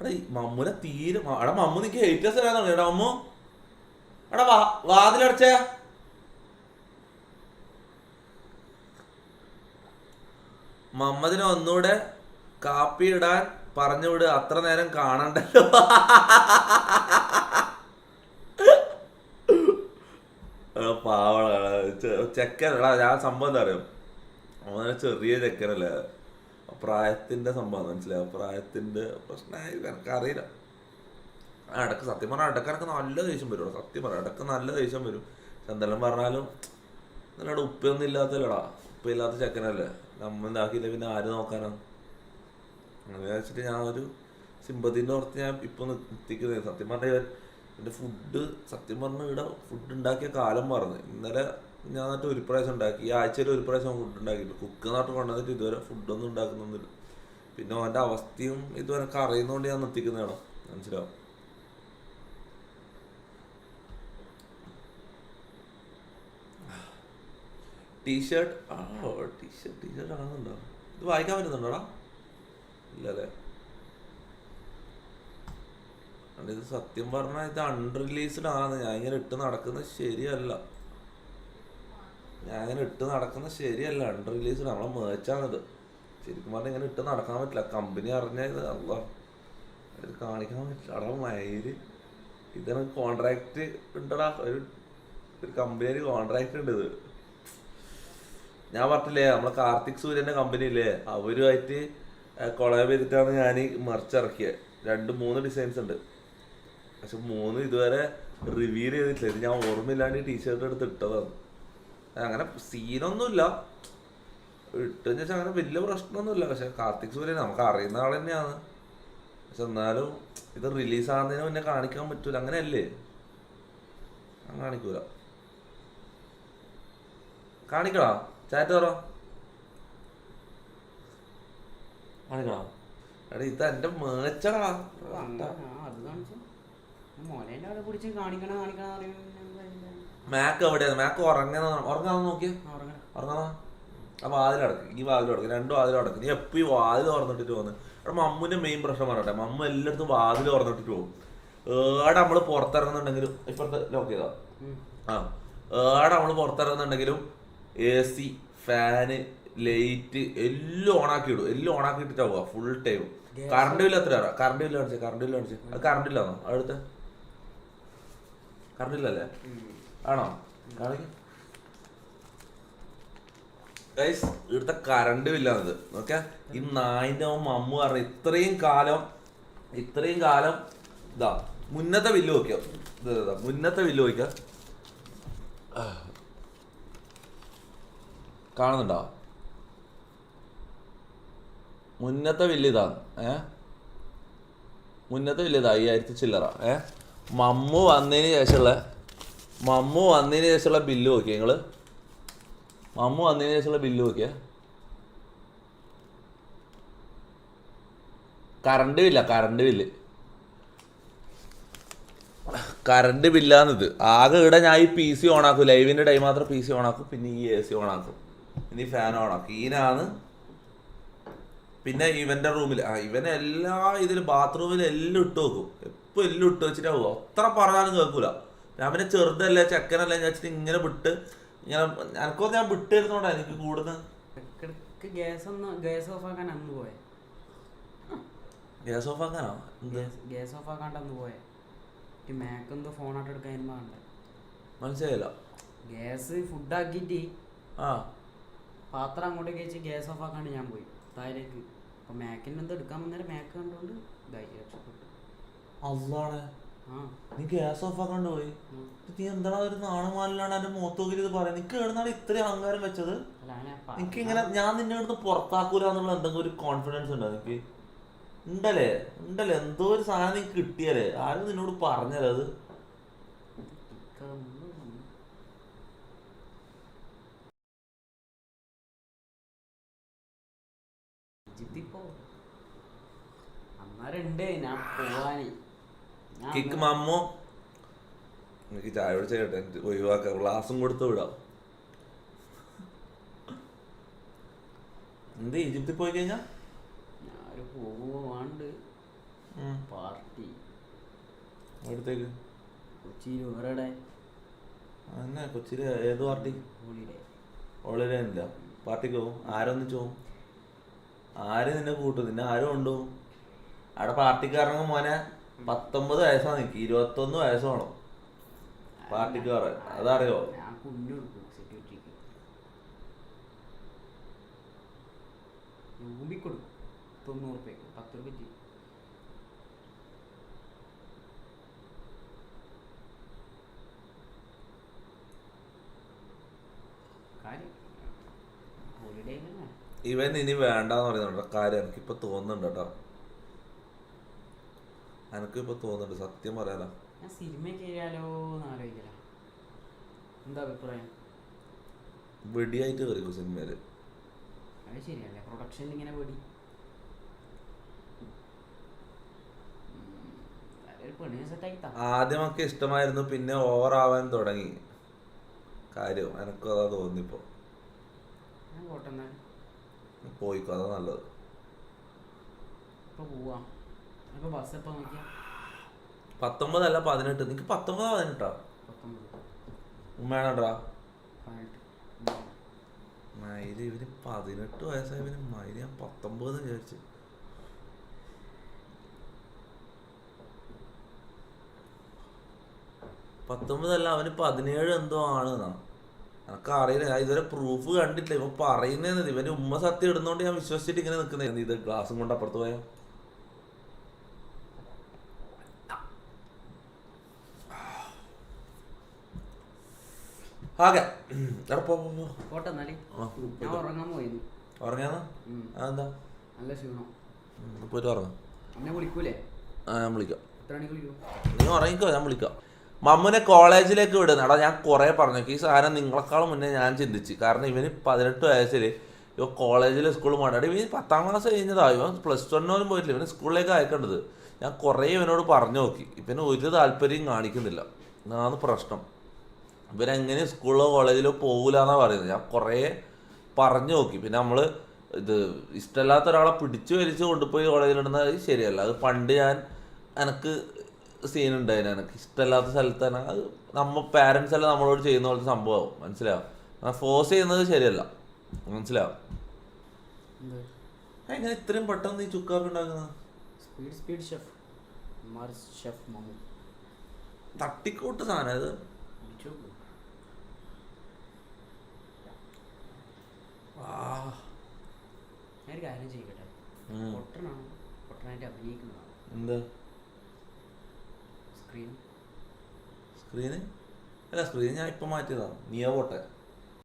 എടാ ഈ മമ്മൂനെ തീരെ എടാ മമ്മു നിക്ക് ഹേറ്റേഴ്സ് വരാൻ തുടങ്ങി. എടാ മമ്മു എടാ വാതിലടച്ചേ. മമ്മദിനെ ഒന്നുകൂടെ കാപ്പി ഇടാൻ പറഞ്ഞു വിട്, അത്ര നേരം കാണണ്ടല്ലോ. പാവടാ ചെക്കനടാ. ഞാൻ സംഭവം എന്താ അറിയാം, അവനെ ചെറിയ ചെക്കനല്ലേ, പ്രായത്തിന്റെ സംഭവം മനസ്സിലാവും. പ്രായത്തിന്റെ പ്രശ്നമായി എനിക്കറിയില്ല. ഇടക്ക് സത്യം പറഞ്ഞാൽ ഇടക്കിടക്ക് നല്ല ദേഷ്യം വരും. സത്യം പറയാം ഇടക്ക് നല്ല ദേഷ്യം വരും. എന്തെല്ലാം പറഞ്ഞാലും എന്നല്ലടാ ഉപ്പൊന്നും ഇല്ലാത്തല്ലടാ, ഉപ്പില്ലാത്ത ചെക്കനല്ലേ. നമ്മ ഇതാക്കിയില്ല പിന്നെ ആര് നോക്കാനാണ്? അങ്ങനെ വെച്ചിട്ട് ഞാൻ ഒരു സിമ്പതിൻ്റെ പുറത്ത് ഞാൻ ഇപ്പൊ നിർത്തിക്കുന്നത്. സത്യം പറഞ്ഞാൽ എൻ്റെ ഫുഡ് സത്യം പറഞ്ഞാൽ ഇവിടെ ഫുഡ് ഉണ്ടാക്കിയ കാലം മറന്ന്. ഇന്നലെ ഞാൻ എന്നിട്ട് ഒരു പ്രാവശ്യം ഉണ്ടാക്കി, ഈ ആഴ്ചയിൽ ഒരു പ്രാവശ്യം ഫുഡ് ഉണ്ടാക്കിയിട്ട് കുക്ക് നാട്ട് കൊണ്ടുവന്നിട്ട് ഇതുവരെ ഫുഡൊന്നും ഉണ്ടാക്കുന്നൊന്നുമില്ല. പിന്നെ അവൻ്റെ അവസ്ഥയും ഇതുവരെ അറിയുന്നതുകൊണ്ട് ഞാൻ നിർത്തിക്കുന്നതാണോ മനസ്സിലാവും. ടീഷർട്ട് ടീഷർട്ട് ആണെന്നുണ്ടോ? ഇത് വായിക്കാൻ പറ്റുന്നുണ്ടോടാ? ഇല്ലല്ലേ. ഇത് സത്യം പറഞ്ഞാൽ ഇത് അൺറിലീസ്ഡ് ആണ്. ഞാൻ ഇങ്ങനെ ഇട്ട് നടക്കുന്നത് ശരിയല്ല. അൺറിലീസ്ഡ് നമ്മളെ മേച്ചാണിത്. ശരിക്കും പറഞ്ഞാൽ ഇങ്ങനെ ഇട്ട് നടക്കാൻ പറ്റില്ല. കമ്പനി അറിഞ്ഞാൽ ഇത് അല്ല ഇത് കാണിക്കാൻ പറ്റില്ല. അടാ മയില് ഇതാണ് കോൺട്രാക്ട് ഉണ്ടടാ. ഒരു കമ്പനിയിൽ കോൺട്രാക്ട് ഉണ്ട്. ഇത് ഞാൻ പറഞ്ഞില്ലേ നമ്മളെ കാർത്തിക് സൂര്യന്റെ കമ്പനി ഇല്ലേ, അവരുമായിട്ട് കൊളാബ് ചെയ്തിട്ടാണ് ഞാൻ മറിച്ച് ഇറക്കിയത്. 2-3 ഡിസൈൻസ് ഉണ്ട്, പക്ഷെ 3 ഇതുവരെ റിവീൽ ചെയ്തിട്ടില്ല. ഇത് ഞാൻ ഓർമ്മയില്ലാണ്ട് ഈ ടീഷർട്ട് എടുത്ത് ഇട്ടതാണ്. അങ്ങനെ സീനൊന്നുമില്ല, ഇട്ടെന്ന് വെച്ചാൽ അങ്ങനെ വലിയ പ്രശ്നമൊന്നുമില്ല. പക്ഷെ കാർത്തിക് സൂര്യൻ നമുക്ക് അറിയുന്ന ആൾ തന്നെയാണ്. പക്ഷെ എന്നാലും ഇത് റിലീസാകുന്നതിന് മുന്നേ കാണിക്കാൻ പറ്റൂല. അങ്ങനെയല്ലേ? ഞാൻ കാണിക്കൂല. കാണിക്കടാ ചാറ്റ് പറ. കാണിക്കടാ. എടാ ഇത് എന്റെ മേച്ചടാ. മാക്ക് എവിടെയാണ്? മാക്ക് ഉറങ്ങാന്ന് നോക്കിയ ഉറങ്ങാ. ആ വാതിലടക്ക്, ഈ വാതിലടക്ക്, 2 വാതിലും അടക്ക്. നീ എപ്പോ ഈ വാതിൽ തുറന്നിട്ടിട്ട് പോകുന്നത്? എടാ മമ്മുന്റെ മെയിൻ പ്രശ്നം പറയട്ടെ, മമ്മു എല്ലായിടത്തും വാതിൽ തുറന്നിട്ടിട്ട് പോകും. ഏടെ നമ്മള് പുറത്തിറങ്ങുന്നുണ്ടെങ്കിലും ഇപ്പുറത്തെ ലോക്ക് ചെയ്താ ഏടെ നമ്മള് പുറത്തിറങ്ങുന്നുണ്ടെങ്കിലും AC, ഫാന്, ലൈറ്റ് എല്ലാം ഓണാക്കിയിടും. എല്ലാം ഓണാക്കിയിട്ടാ പോവാ ഫുൾ ടൈം. കറണ്ട് ബില്ല് എത്ര? കറണ്ട് ബില്ല് കാണിച്ചേ. അത് കറണ്ട് ബില്ലാണോ? അടുത്ത കറണ്ട് ബില്ലല്ലേ? ആണോ? കാണിക്ക. ഗൈസ് ഇവിടുത്തെ കറണ്ട് ബില്ലാണിത്. ഓക്കെ, ഈ നായിന്റെ മമ്മു പറഞ്ഞ ഇത്രയും കാലം ഇതാ മുന്നത്തെ ബില്ല് നോക്കിയോ? മുന്നത്തെ ബില്ല് നോക്കിയ കാണുന്നുണ്ടോ? മുന്നത്തെ ബില്ല് ഇതാണ്. മുന്നത്തെ ബില്ല് ഇതാ 5000 ചില്ലറ. മമ്മു വന്നതിന് ശേഷമുള്ള ബില്ല് നോക്കിയ നിങ്ങള്. മമ്മു വന്നതിന് ശേഷമുള്ള ബില്ല് നോക്കിയ കറണ്ട് ബില്ലാന്നിത്. ആകെ ഇവിടെ ഞാൻ ഈ PC ഓണാക്കും, ലൈവിന്റെ ടൈം മാത്രം PC ഓണാക്കും, പിന്നെ ഈ AC ഓണാക്കും, പിന്നെ ഈ ഫാൻ ഓണാക്കും. ഈനാണ്. പിന്നെ ഇവന്റെ റൂമിൽ ഇവനെ എല്ലാ ഇതിലും ബാത്റൂമിൽ എല്ലാം ഇട്ട് വെക്കും. എപ്പോൾ എല്ലാം ഇട്ട് വെച്ചിട്ടാ പോവുക. അത്ര പറഞ്ഞാലും കേൾക്കൂല. ഞാൻ പിന്നെ ചെറുതല്ലേ ചെക്കനല്ലേ ഞാൻ വെച്ചിട്ട് ഇങ്ങനെ വിട്ട് ഇങ്ങനെ എനക്കൊന്നും ഞാൻ വിട്ടിരുന്നോണ്ടാ എനിക്ക് കൂടുതൽ. ഗ്യാസ് ഓഫ് ആക്കാനോ? ഗ്യാസ് ഓഫ് ആക്കാണ്ടെന്ന് പോയെ. മാക്കെന്തോ ഫോണായിട്ട് എടുക്കാൻ മനസ്സിലായില്ല. ഗ്യാസ് ഫുഡാക്കിയിട്ട് പാത്രം അങ്ങോട്ടേക്ക് വെച്ച് ഗ്യാസ് ഓഫ് ആക്കാണ്ട് ഞാൻ പോയി താഴേക്ക്. അപ്പൊ മാക്കിന് എന്തോ എടുക്കാൻ വന്നേരം മാക്ക് കണ്ടുകൊണ്ട് ഇതായി രക്ഷപ്പെട്ടു. അള്ളാണ് നീ ഗ്യാസ് ഓഫ് ആക്കാണ്ട് പോയി. നീ എന്താണ് ഒരു നാണുമാലിലാണ് എന്റെ മുഖത്ത് നോക്കിയിട്ട് ഇത് പറയാം? നിനക്ക് എവിടുന്നാണ് ഇത്രയും അഹങ്കാരം വെച്ചത്? നിനക്ക് ഇങ്ങനെ ഞാൻ നിന്നെ അടുത്ത് പുറത്താക്കൂല എന്നുള്ള എന്തെങ്കിലും ഒരു കോൺഫിഡൻസ് ഉണ്ടോ നിനക്ക്? ഉണ്ടല്ലേ എന്തോ ഒരു സാധനം നിനക്ക് കിട്ടിയാലേ ആരും നിന്നോട് പറഞ്ഞല്ലേ അത്? കിക്ക് മമ്മോ എനിക്ക് ചായ കുടിച്ച കേട്ടെ ഒഴിവാക്ക ഗ്ലാസും കൊടുത്ത് വിടാം. എന്ത് ഈജിപ്തിൽ പോയി കഴിഞ്ഞാ പാർട്ടി അടുത്തേക്ക് കൊച്ചിയിൽ വേറെ അങ്ങനെ കൊച്ചിയിൽ ഏത് പാർട്ടി? ഹോളിഡേ. ഹോളിഡേ ഇല്ല, പാർട്ടിക്ക് പോവും. ആരൊന്നിച്ച് പോവും? ആര് നിന്നെ കൂട്ടും? നിന്നെ ആരും കൊണ്ടുപോകും? അവിടെ പാർട്ടിക്കാരനും മോനെ 19 വയസ്സാണ്, നിൽക്കി 21 വയസ്സ് വേണം പാർട്ടിക്കാർ. അതറിയോ? ഞാൻ കുഞ്ഞു കൊടുക്കും സെക്യൂരിറ്റിക്ക്, രൂപി കൊടുക്കും 90 റുപ്യക്ക് 10 രൂപ. കാര്യം ഹോളിഡേ ഇവൻ ഇനി വേണ്ടെന്ന് പറയുന്നുണ്ടോ കാര്യം? എനിക്കിപ്പോ തോന്നുന്നുണ്ട് കേട്ടോ, എനിക്കിപ്പോ തോന്നുന്നുണ്ട് സത്യം പറയാലോ. ഞാൻ സിനിമ കയറിയാലോ എന്ന് ആലോചിക്കല. എന്താ അഭിപ്രായം? വെടിയായിട്ട് കയറിക്കും സിനിമയില്. അത് ശരിയല്ലേ, പ്രൊഡക്ഷനിൽ ഇങ്ങനെ വെടി. ഒരു പെണ്ണിനെ സെറ്റാക്കി താ. ആദ്യമൊക്കെ ഇഷ്ടമായിരുന്നു, പിന്നെ ഓവറാവാൻ തുടങ്ങി കാര്യം. എനക്കും അതാ തോന്നിപ്പോ. ഞാൻ കോട്ടെന്നാൽ പോയിക്കോ, അതാ നല്ലത്. ഇപ്പൊ പോവാം. ഇപ്പൊ ബസ് എപ്പോ നോക്കിയാ 19 അല്ല 18. നിനക്ക് 19 18 വേണണ്ടാ? 18 മയില് ഇവന് 18 വയസ്സായ ഇവന് മയില്. ഞാൻ 19 വിചാരിച്ചു. പത്തൊമ്പതല്ല, അവന് 17 എന്തോ ആണെന്നാ. എനക്ക് അറിയില്ല, ഞാൻ ഇതുവരെ പ്രൂഫ് കണ്ടില്ല. ഇവൻ പറയുന്നേന്നത് ഇവന്റെ ഉമ്മ സത്യം ഇടുന്നോണ്ട് ഞാൻ വിശ്വസിച്ചിട്ട് ഇങ്ങനെ നിൽക്കുന്നേ. ഇത് ഗ്ലാസും കൊണ്ട് അപ്പുറത്ത് പോയാ ആകെ കോട്ടെന്നാല് ഞാൻ ഉറങ്ങാൻ പോയിരുന്നു. ഉറങ്ങിയാന്നോ? അതെന്താ? നല്ല ക്ഷീണം. പോയിട്ട് ഉറങ്ങാം. എന്നെ വിളിക്കൂലേ? ഞാൻ വിളിക്കാം. എത്ര മണിക്ക് വിളിക്കും? നീ ഉറങ്ങിക്കോ, ഞാൻ വിളിക്കാം. മമ്മുനെ കോളേജിലേക്ക് വിടുന്ന എടാ, ഞാൻ കുറേ പറഞ്ഞു ഈ സാധനം നിങ്ങളെക്കാളും മുന്നേ ഞാൻ ചിന്തിച്ച്. കാരണം ഇവന് 18 വയസ്സിൽ ഇവ കോളേജിൽ സ്കൂളിൽ പോകണ്ട. ഇവന് 10ാം ക്ലാസ് കഴിഞ്ഞതാ, ഇവൻ +1 പോലും പോയിട്ടില്ല. ഇവന് സ്കൂളിലേക്ക് അയക്കേണ്ടത്. ഞാൻ കുറേ ഇവനോട് പറഞ്ഞു നോക്കി, ഇവന് ഒരു താല്പര്യം കാണിക്കുന്നില്ല. അതാണ് പ്രശ്നം. ഇവനെങ്ങനെ സ്കൂളിലോ കോളേജിലോ പോകില്ല എന്നാണ് പറയുന്നത്. ഞാൻ കുറേ പറഞ്ഞു നോക്കി. പിന്നെ നമ്മൾ ഇത് ഇഷ്ടമല്ലാത്ത ഒരാളെ പിടിച്ചു വലിച്ച് കൊണ്ടുപോയി കോളേജിലിടുന്നത് ശരിയല്ല. അത് പണ്ട് എനിക്ക് സീനുണ്ടായിരുന്നു. എനിക്ക് ഇഷ്ടമല്ലാത്ത സ്ഥലത്ത് തന്നെ അത് പാരൻസ് എല്ലാം നമ്മളോട് ചെയ്യുന്ന പോലത്തെ സംഭവമാവും. മനസ്സിലാവും? ഫോഴ്സ് ചെയ്യുന്നത് ശരിയല്ല. മനസ്സിലാവും? എങ്ങനെ ഇത്രയും പെട്ടെന്ന് ഈ ചുക്കാർക്ക് ഉണ്ടാക്കുന്നത്? സ്പീഡ് ഷെഫ് ഷെഫ് മമ്മു തട്ടിക്കൂട്ട് സാധനം അത്. ഞാനൊരു കാര്യം ചെയ്യട്ടെ. പൊട്ടനാണ്, പൊട്ടനായിട്ട് അഭിനയിക്കുന്നതാണ്. എന്താ സ്ക്രീന് അല്ല, സ്ക്രീൻ ഞാൻ ഇപ്പം മാറ്റിയതാണ്. നീയാ പോട്ടെ.